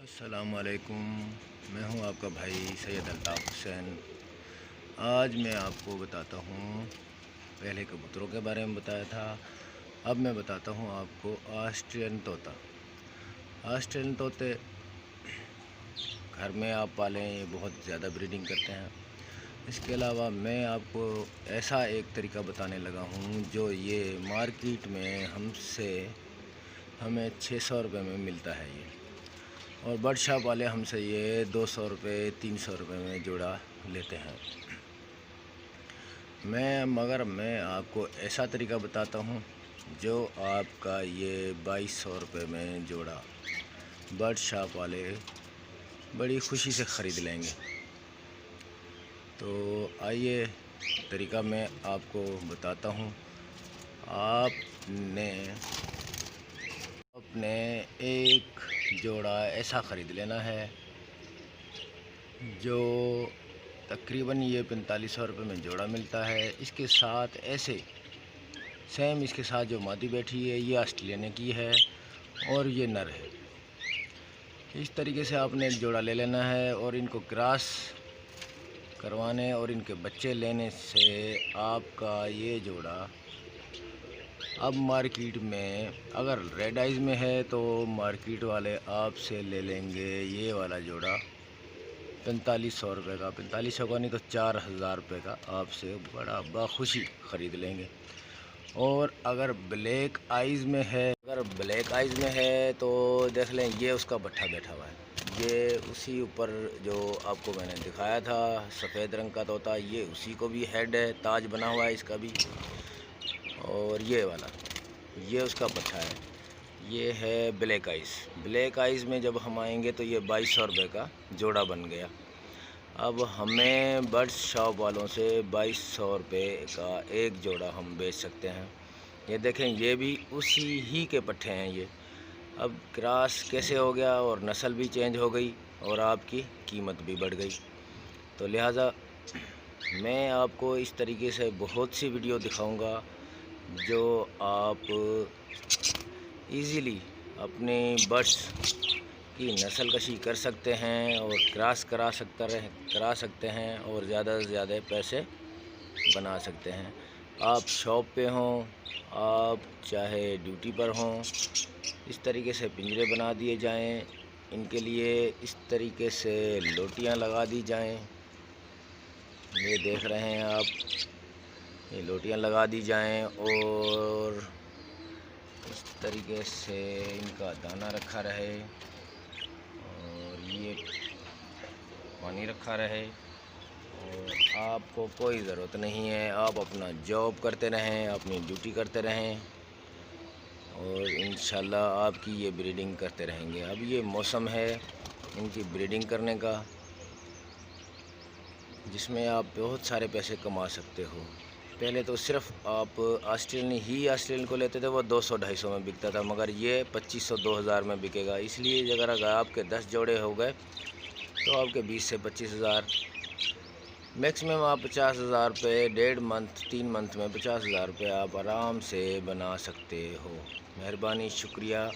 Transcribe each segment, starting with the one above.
अस्सलामुअलैकुम। मैं हूं आपका भाई सैयद अल्ताफ़ हुसैन। आज मैं आपको बताता हूं, पहले कबूतरों के बारे में बताया था, अब मैं बताता हूं आपको ऑस्ट्रियन तोता। ऑस्ट्रियन तोते घर में आप पालें, ये बहुत ज़्यादा ब्रीडिंग करते हैं। इसके अलावा मैं आपको ऐसा एक तरीका बताने लगा हूं जो ये मार्केट में हमें 600 रुपये में मिलता है ये, और बर्ड शॉप वाले हमसे ये 200 रुपये 300 रुपये में जोड़ा लेते हैं। मगर मैं आपको ऐसा तरीका बताता हूँ जो आपका ये 2200 रुपये में जोड़ा बर्ड शॉप वाले बड़ी खुशी से ख़रीद लेंगे। तो आइए तरीका मैं आपको बताता हूँ। आपने एक जोड़ा ऐसा ख़रीद लेना है जो तकरीबन ये 4500 रुपये में जोड़ा मिलता है। इसके साथ ऐसे सेम इसके साथ जो मादी बैठी है ये ऑस्ट्रेलिया की है और ये नर है। इस तरीके से आपने एक जोड़ा ले लेना है और इनको क्रॉस करवाने और इनके बच्चे लेने से आपका ये जोड़ा अब मार्केट में अगर रेड आइज़ में है तो मार्केट वाले आपसे ले लेंगे ये वाला जोड़ा 4500 रुपये का, 4500 का नहीं तो 4000 रुपये का आपसे बड़ा बाखुशी ख़रीद लेंगे। और अगर ब्लैक आइज़ में है तो देख लें, ये उसका बट्ठा बैठा हुआ है, ये उसी ऊपर जो आपको मैंने दिखाया था सफ़ेद रंग का तोता, ये उसी को भी हेड है, ताज बना हुआ है इसका भी। और ये वाला ये उसका बट्ठा है, ये है ब्लैक आइज़ में जब हम आएंगे तो ये 2200 रुपये का जोड़ा बन गया। अब हमें बर्ड शॉप वालों से 2200 रुपये का एक जोड़ा हम बेच सकते हैं। ये देखें, ये भी उसी ही के पट्ठे हैं ये। अब क्रॉस कैसे हो गया और नस्ल भी चेंज हो गई और आपकी कीमत भी बढ़ गई। तो लिहाजा मैं आपको इस तरीके से बहुत सी वीडियो दिखाऊंगा जो आप इजीली अपने बर्ड्स की नस्ल कशी कर सकते हैं और क्रॉस करा सकते हैं और ज़्यादा से ज़्यादा पैसे बना सकते हैं। आप शॉप पे हों, आप चाहे ड्यूटी पर हों, इस तरीके से पिंजरे बना दिए जाएं, इनके लिए इस तरीके से लोटियां लगा दी जाएं। ये देख रहे हैं आप, ये लोटियां लगा दी जाएं और इस तरीके से इनका दाना रखा रहे और ये पानी रखा रहे। और आपको कोई ज़रूरत नहीं है, आप अपना जॉब करते रहें, अपनी ड्यूटी करते रहें और इंशाल्लाह आपकी ये ब्रीडिंग करते रहेंगे। अब ये मौसम है इनकी ब्रीडिंग करने का, जिसमें आप बहुत सारे पैसे कमा सकते हो। पहले तो सिर्फ आप ऑस्ट्रेलियन को लेते थे, वो 200-250 में बिकता था, मगर ये 2500-2000 में बिकेगा। इसलिए अगर आपके 10 जोड़े हो गए तो आपके 20 से 25 हज़ार, मैक्सिमम आप 50,000 रुपये 3 मंथ में 50,000 रुपये आप आराम से बना सकते हो। मेहरबानी, शुक्रिया।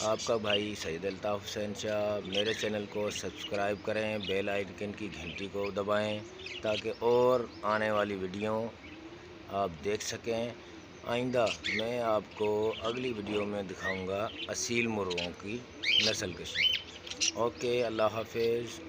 आपका भाई सैयद अल्ताफ़ हुसैन शाह। मेरे चैनल को सब्सक्राइब करें, बेल आइकन की घंटी को दबाएं ताकि और आने वाली वीडियो आप देख सकें। आइंदा मैं आपको अगली वीडियो में दिखाऊंगा असील मुर्गों की नस्ल कशी। ओके, अल्लाह हाफिज़।